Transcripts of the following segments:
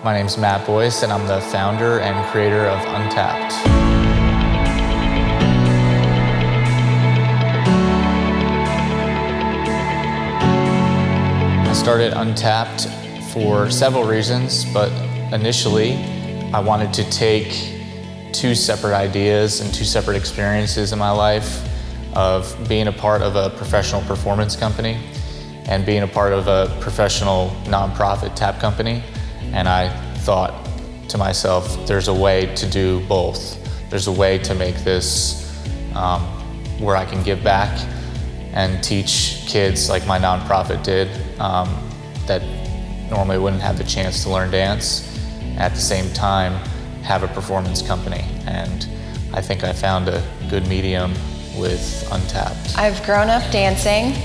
My name's Matt Boyce, and I'm the founder and creator of UnTapped. I started UnTapped for several reasons, but initially I wanted to take two separate ideas and two separate experiences in my life of being a part of a professional performance company and being a part of a professional nonprofit tap company. And I thought to myself, there's a way to do both. There's a way to make this where I can give back and teach kids like my nonprofit did that normally wouldn't have the chance to learn dance. At the same time, have a performance company. And I think I found a good medium with UnTapped. I've grown up dancing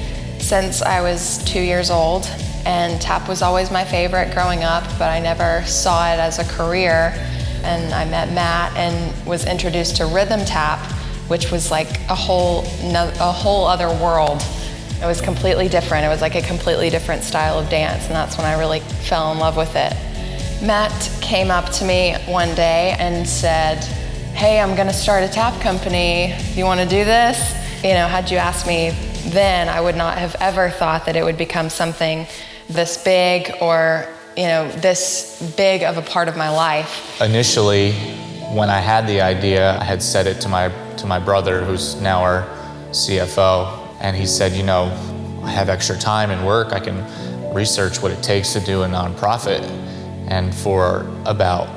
since I was 2 years old, and tap was always my favorite growing up, but I never saw it as a career. And I met Matt and was introduced to rhythm tap, which was like a whole other world. It was completely different. It was like a completely different style of dance, and that's when I really fell in love with it. Matt came up to me one day and said, "Hey, I'm gonna start a tap company. You wanna do this?" You know, had you asked me then, I would not have ever thought that it would become something this big or, you know, this big of a part of my life. Initially, when I had the idea, I had said it to my brother, who's now our CFO, and he said, you know, I have extra time and work. I can research what it takes to do a nonprofit. And for about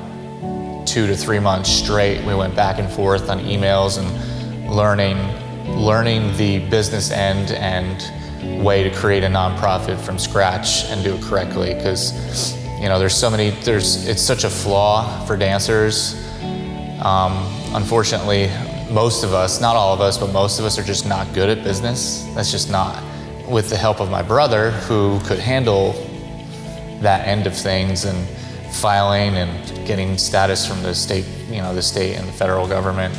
2 to 3 months straight, we went back and forth on emails and learning the business end and way to create a nonprofit from scratch and do it correctly. Because, you know, it's such a flaw for dancers. Unfortunately, most of us, not all of us, but most of us are just not good at business. That's just not. With the help of my brother, who could handle that end of things and filing and getting status from the state, you know, the state and the federal government.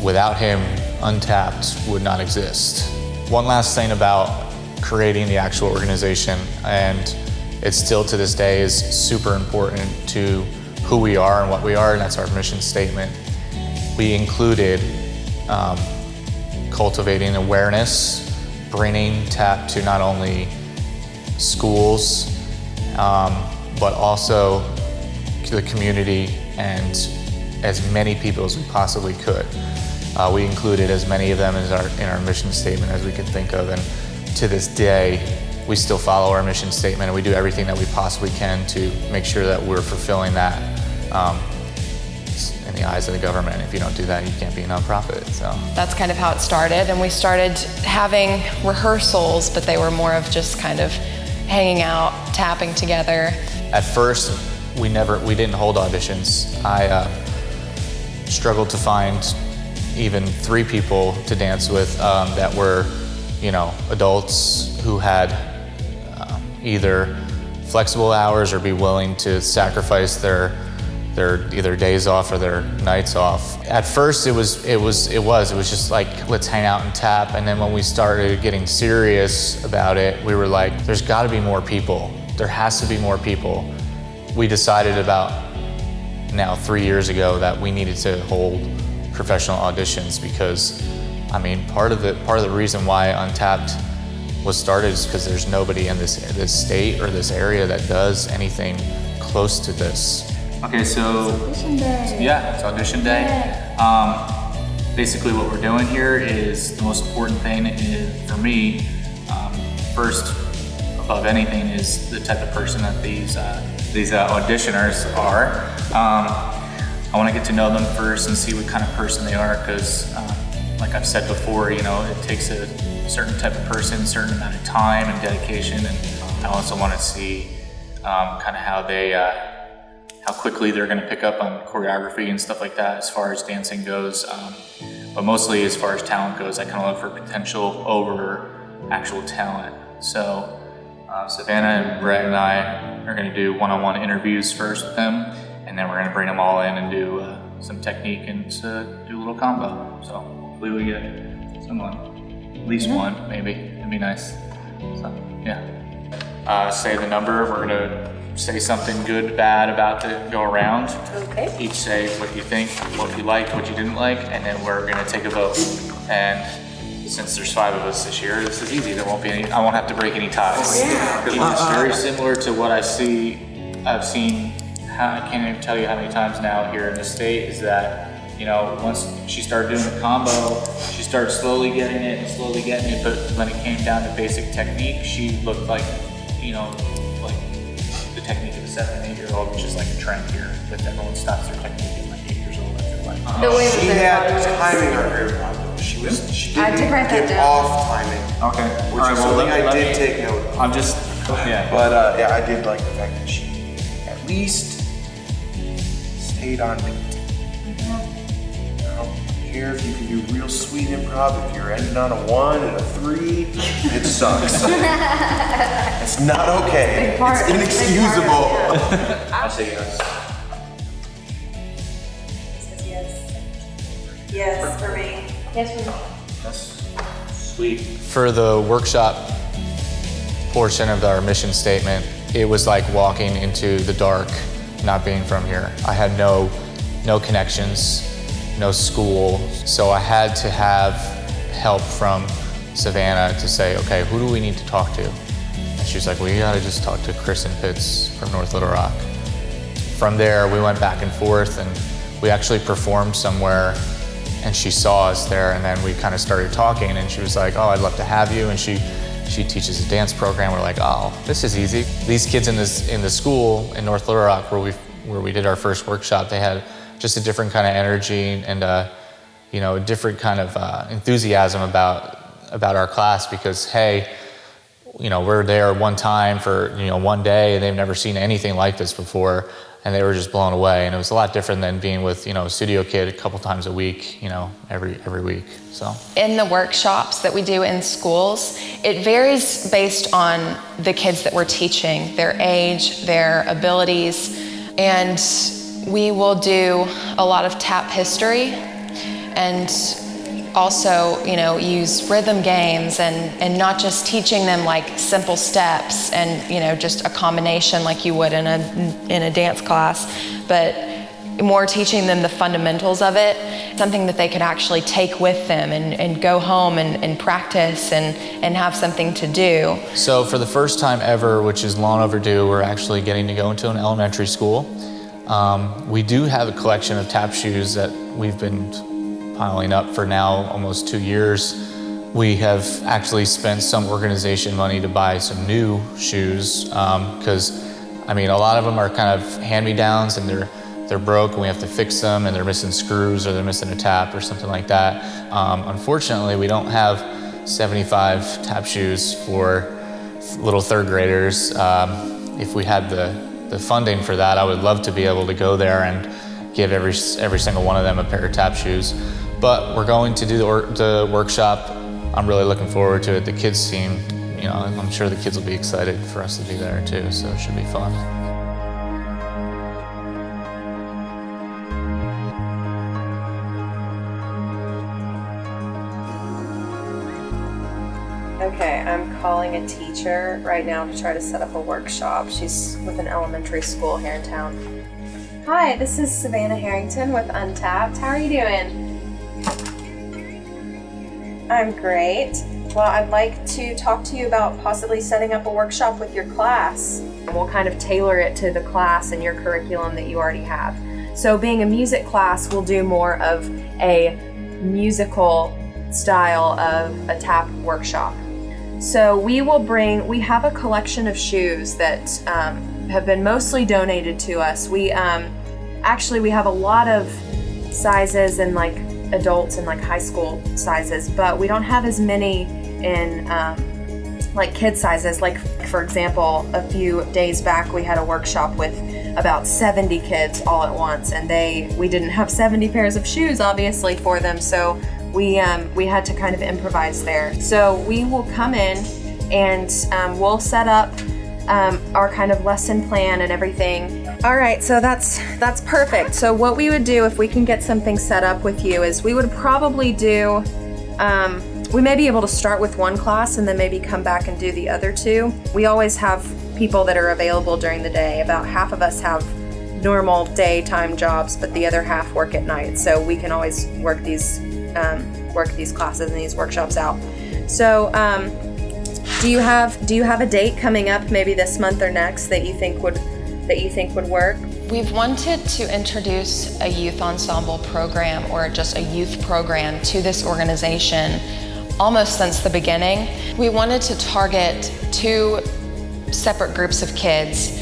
Without him, UnTapped would not exist. One last thing about creating the actual organization, and it still to this day is super important to who we are and what we are, and that's our mission statement. We included cultivating awareness, bringing tap to not only schools, but also to the community and as many people as we possibly could. We included as many of them in our mission statement as we could think of, and to this day, we still follow our mission statement and we do everything that we possibly can to make sure that we're fulfilling that in the eyes of the government. If you don't do that, you can't be a nonprofit. So that's kind of how it started, and we started having rehearsals, but they were more of just kind of hanging out, tapping together. At first, we didn't hold auditions. I struggled to find even 3 people to dance with that were, you know, adults who had either flexible hours or be willing to sacrifice their either days off or their nights off. At first, it was just like, let's hang out and tap. And then when we started getting serious about it, we were like, there's got to be more people. There has to be more people. We decided about now 3 years ago that we needed to hold professional auditions because, I mean, part of the reason why UnTapped was started is because there's nobody in this state or this area that does anything close to this. Okay, so it's audition day. Yeah, it's audition day. Basically, what we're doing here is the most important thing is for me. First, above anything, is the type of person that these auditioners are. I want to get to know them first and see what kind of person they are, because, like I've said before, you know, it takes a certain type of person, a certain amount of time and dedication, and I also want to see kind of how quickly they're going to pick up on choreography and stuff like that as far as dancing goes. But mostly as far as talent goes, I kind of look for potential over actual talent. So Savannah and Brett and I are going to do one-on-one interviews first with them, and then we're going to bring them all in and do some technique and do a little combo. So hopefully we get someone, at least one, maybe. It'd be nice. So, yeah. Say the number. We're going to say something good, bad about to go around. Okay. Each say what you think, what you liked, what you didn't like, and then we're gonna take a vote. And since there's 5 of us this year, this is easy. There won't be any, I won't have to break any ties. It's very similar to what I've seen, I can't even tell you how many times now here in the state, is that, you know, once she started doing the combo, she started slowly getting it, but when it came down to basic technique, she looked like, you know, like the technique of a 7 and 8 year old, which is like a trend here, but everyone stops their technique at like 8 years old. I feel like. The way She that had they're timing on her though. She I did didn't write that give down. off timing, Okay. which is something I did take note of. I'm just, yeah. But yeah, I did like the fact that she at least stayed on beat. I don't care if you can do real sweet improv. If you're ending on a 1 and a 3, it sucks. It's not okay. It's inexcusable. I'll say yes. Yes, for me. Yes, for me. That's sweet. For the workshop portion of our mission statement, it was like walking into the dark, not being from here. I had no connections, no school, so I had to have help from Savannah to say, okay, who do we need to talk to? And she was like, well, you gotta just talk to Chris and Pitts from North Little Rock. From there, we went back and forth, and we actually performed somewhere, and she saw us there, and then we kind of started talking, and she was like, oh, I'd love to have you, and she teaches a dance program. We're like, oh, this is easy. These kids in the school in North Little Rock where we did our first workshop, they had just a different kind of energy and you know, a different kind of enthusiasm about our class, because hey, you know, we're there one time for, you know, one day, and they've never seen anything like this before, and they were just blown away. And it was a lot different than being with, you know, a studio kid a couple times a week, you know, every week. So in the workshops that we do in schools, it varies based on the kids that we're teaching, their age, their abilities, and we will do a lot of tap history and also, you know, use rhythm games and not just teaching them like simple steps and, you know, just a combination like you would in a dance class, but more teaching them the fundamentals of it, something that they can actually take with them and go home and practice and have something to do. So for the first time ever, which is long overdue, we're actually getting to go into an elementary school. We do have a collection of tap shoes that we've been piling up for now almost 2 years. We have actually spent some organization money to buy some new shoes, because I mean, a lot of them are kind of hand-me-downs and they're broke and we have to fix them, and they're missing screws or they're missing a tap or something like that. Unfortunately, we don't have 75 tap shoes for little third graders. If we had the funding for that, I would love to be able to go there and give every single one of them a pair of tap shoes. But we're going to do the workshop. I'm really looking forward to it. The kids seem, you know, I'm sure the kids will be excited for us to be there too, so it should be fun. Okay, I'm calling a teacher right now to try to set up a workshop. She's with an elementary school here in town. Hi, this is Savannah Harrington with UnTapped. How are you doing? I'm great. Well, I'd like to talk to you about possibly setting up a workshop with your class. We'll kind of tailor it to the class and your curriculum that you already have. So being a music class, we'll do more of a musical style of a tap workshop. So we have a collection of shoes that have been mostly donated to us. We have a lot of sizes in like adults and like high school sizes, but we don't have as many in like kid sizes. Like for example, a few days back we had a workshop with about 70 kids all at once, and we didn't have 70 pairs of shoes obviously for them, so we had to kind of improvise there. So we will come in and we'll set up our kind of lesson plan and everything. All right, so that's perfect. So what we would do if we can get something set up with you is we would probably do we may be able to start with one class and then maybe come back and do the other two. We always have people that are available during the day. About half of us have normal daytime jobs, but the other half work at night. So we can always work these classes and these workshops out. So do you have a date coming up, maybe this month or next, that you think would work? We've wanted to introduce a youth ensemble program or just a youth program to this organization almost since the beginning. We wanted to target two separate groups of kids,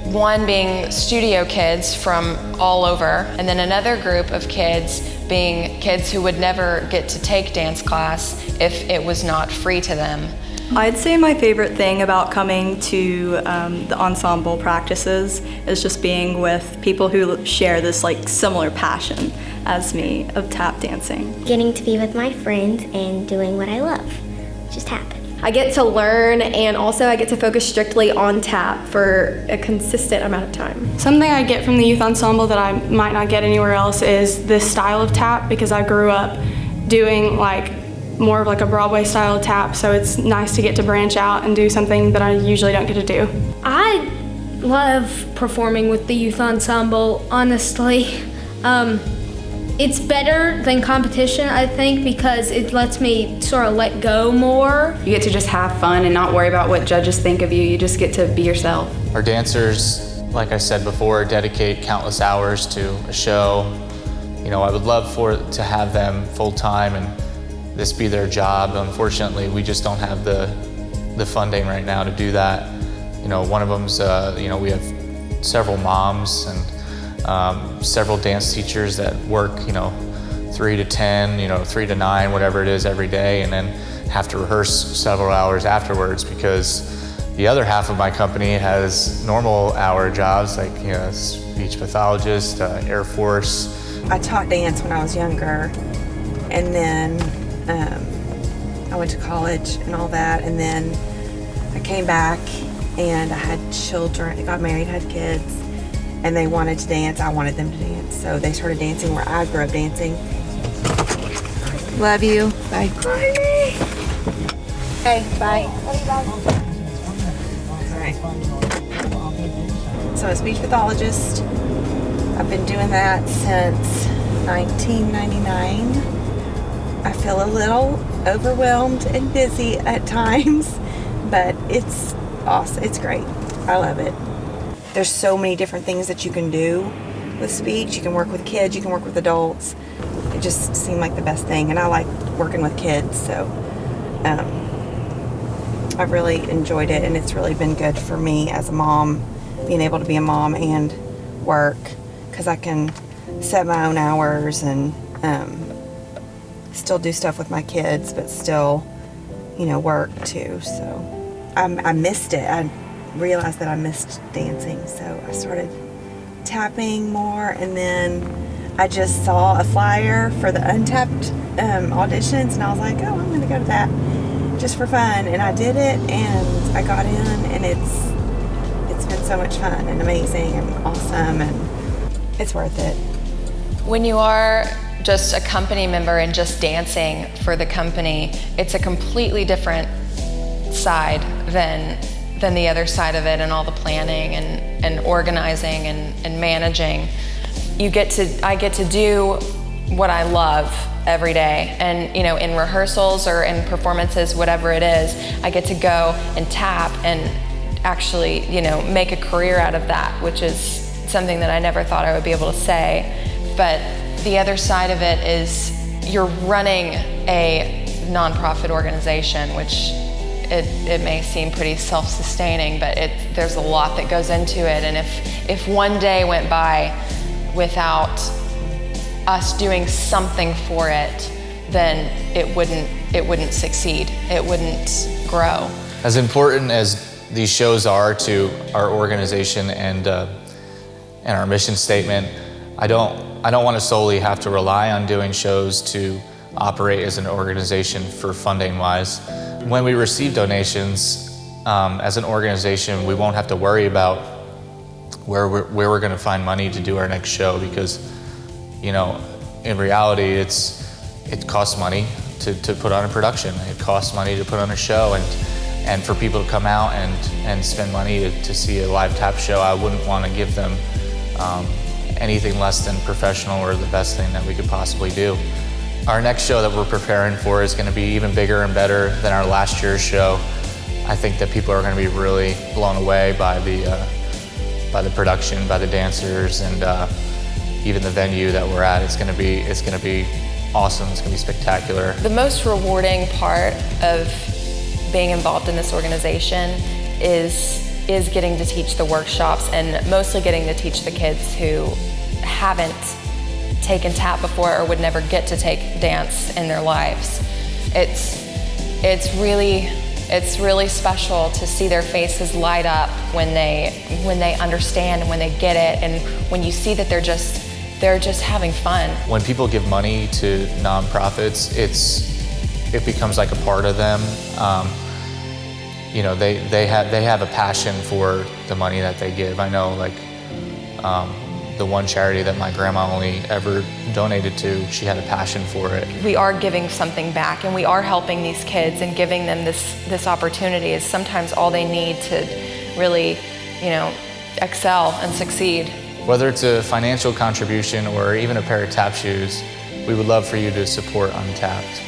one being studio kids from all over, and then another group of kids being kids who would never get to take dance class if it was not free to them. I'd say my favorite thing about coming to the ensemble practices is just being with people who share this similar passion as me of tap dancing. Getting to be with my friends and doing what I love, just tap. I get to learn, and also I get to focus strictly on tap for a consistent amount of time. Something I get from the youth ensemble that I might not get anywhere else is this style of tap, because I grew up doing more of a Broadway style of tap, so it's nice to get to branch out and do something that I usually don't get to do. I love performing with the youth ensemble, honestly. It's better than competition, I think, because it lets me sort of let go more. You get to just have fun and not worry about what judges think of you. You just get to be yourself. Our dancers, like I said before, dedicate countless hours to a show. I would love to have them full-time and this be their job. Unfortunately, we just don't have the funding right now to do that. One of them's, we have several moms and several dance teachers that work, 3 to 10, 3 to 9, whatever it is every day, and then have to rehearse several hours afterwards because the other half of my company has normal hour jobs like, speech pathologist, Air Force. I taught dance when I was younger, and then I went to college and all that, and then I came back and I had children, I got married, had kids, and they wanted to dance. I wanted them to dance, so they started dancing where I grew up dancing. Love you. Bye. Okay, bye. All right. So I'm a speech pathologist. I've been doing that since 1999. I feel a little overwhelmed and busy at times, but it's awesome. It's great. I love it. There's so many different things that you can do with speech. You can work with kids, you can work with adults. It just seemed like the best thing, and I like working with kids, so I've really enjoyed it, and it's really been good for me as a mom, being able to be a mom and work, because I can set my own hours and still do stuff with my kids, but still, work too. So I missed it. I realized that I missed dancing, so I started tapping more, and then I just saw a flyer for the UnTapped auditions, and I was like, oh, I'm gonna go to that just for fun, and I did it, and I got in, and it's been so much fun and amazing and awesome, and it's worth it. When you are just a company member and just dancing for the company, it's a completely different side than the other side of it, and all the planning and organizing and managing. I get to do what I love every day, and in rehearsals or in performances, whatever it is, I get to go and tap and actually make a career out of that, which is something that I never thought I would be able to say. But the other side of it is you're running a nonprofit organization, which it may seem pretty self-sustaining, but there's a lot that goes into it. And if one day went by without us doing something for it, then it wouldn't succeed. It wouldn't grow. As important as these shows are to our organization and our mission statement, I don't want to solely have to rely on doing shows to operate as an organization for funding wise. When we receive donations, as an organization, we won't have to worry about where we're going to find money to do our next show, because in reality it costs money. to put on a production. It costs money to put on a show, and for people to come out and spend money to see a live tap show, I wouldn't want to give them anything less than professional or the best thing that we could possibly do. Our next show that we're preparing for is going to be even bigger and better than our last year's show. I think that people are going to be really blown away by the production, by the dancers, and even the venue that we're at. It's going to be awesome. It's going to be spectacular. The most rewarding part of being involved in this organization is getting to teach the workshops, and mostly getting to teach the kids who haven't taken tap before or would never get to take dance in their lives. It's really special to see their faces light up when they understand and when they get it, and when you see that they're just having fun. When people give money to nonprofits, it becomes like a part of them. You know, they have a passion for the money that they give. I know, like, the one charity that my grandma only ever donated to, she had a passion for it. We are giving something back, and we are helping these kids and giving them this opportunity is sometimes all they need to really, you know, excel and succeed. Whether it's a financial contribution or even a pair of tap shoes, we would love for you to support UnTapped.